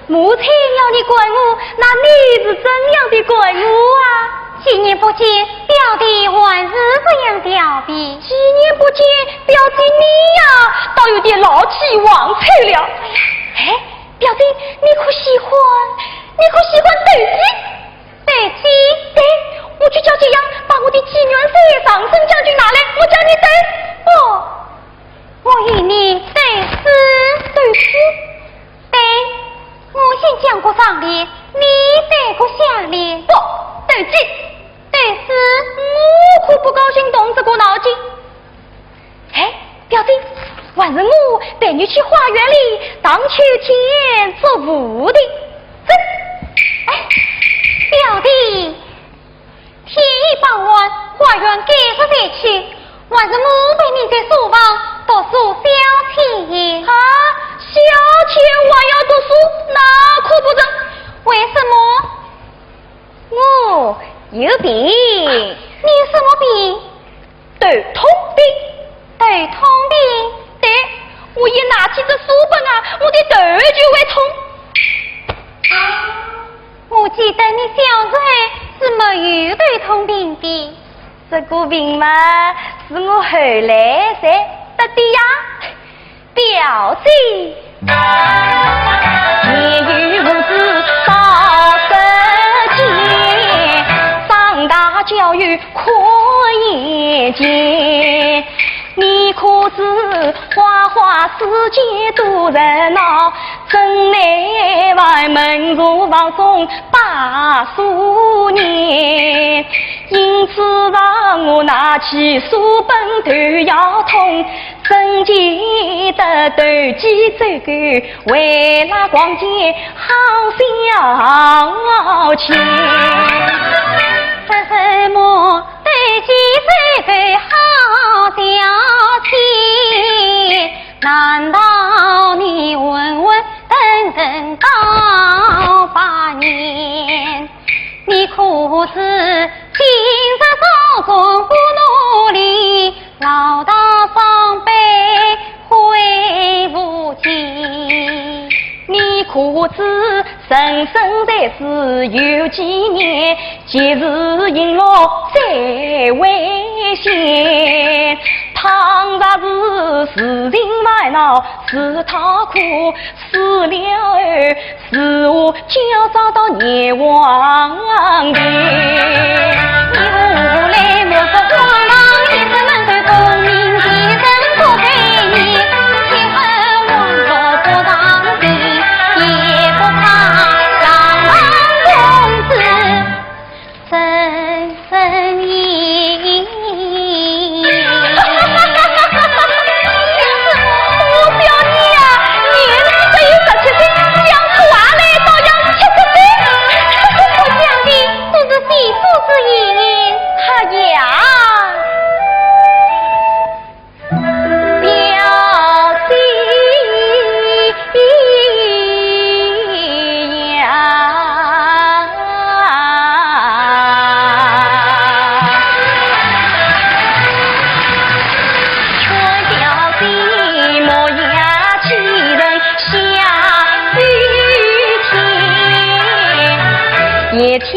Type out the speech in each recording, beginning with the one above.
母亲要你管我，那你是怎样的管我啊？几年不见，表弟还是这样调皮。几年不见，表弟你呀，倒有点老气忘脆了。哎，表弟，你可喜欢斗鸡？斗鸡？对，我去叫这样，把我的纪元赛上升将军拿来，我叫你斗。不，我与你斗诗。斗诗？对，我先讲过上联，你斗过下联。不，斗鸡。斗诗，我可不高兴动这个脑筋。哎，表弟，还是我带你去花园里荡秋千做舞的。走。哎，表弟，天已傍晚，花园该是再去，还是我陪你在书房读书消遣。啊，消遣还要读书，那可不成。为什么？我有病。你什么病？头痛病。头痛病？对，我一拿起这书本啊，我的头就会痛。我记得你小时候是没有头痛病的。这个病嘛，是我后来才得的呀。表弟，年幼无知少识见，长大教育可眼见。你可知花花世界多热闹，真难为门如房中把数年。因此让我拿起书本头要痛，真记得斗鸡走狗，为了逛街好消遣。什么斗鸡走狗好消遣？难道你问问等到8年？你可知今日做工不努力，老到伤悲悔不及？你可知人生在世有几年，即使赢了再危险。倘若是事情烦恼，是他苦，死了儿，是我就要找到阎王的。你无来莫说光芒，一直能够功名其人不给你，岂恨王若不当地，也不怕让公子深意。也听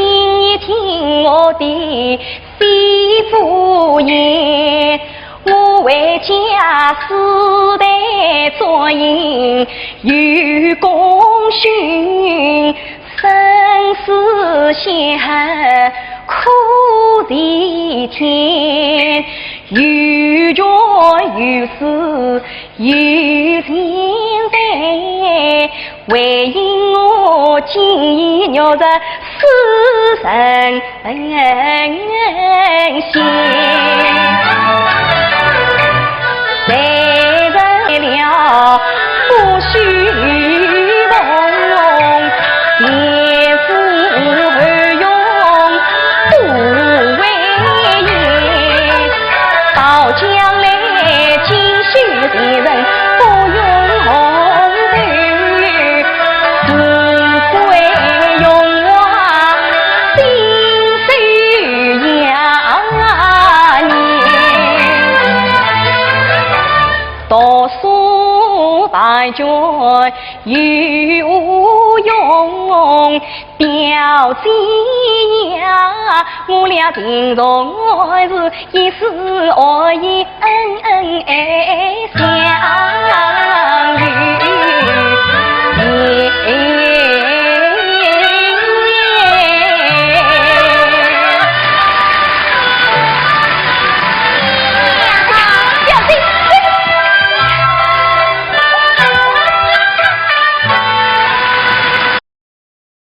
一听我的媳妇言，我为家世代作业有功勋，生死险恨苦地天，有权有势有钱财，为因我今已鸟着死人心，谁人了不虚荣，也是何用不为言，到将来继续的人不用红头，只会用我心手养年，读书大学有用表姐呀，我俩情重爱是一丝爱意恩恩爱相遇。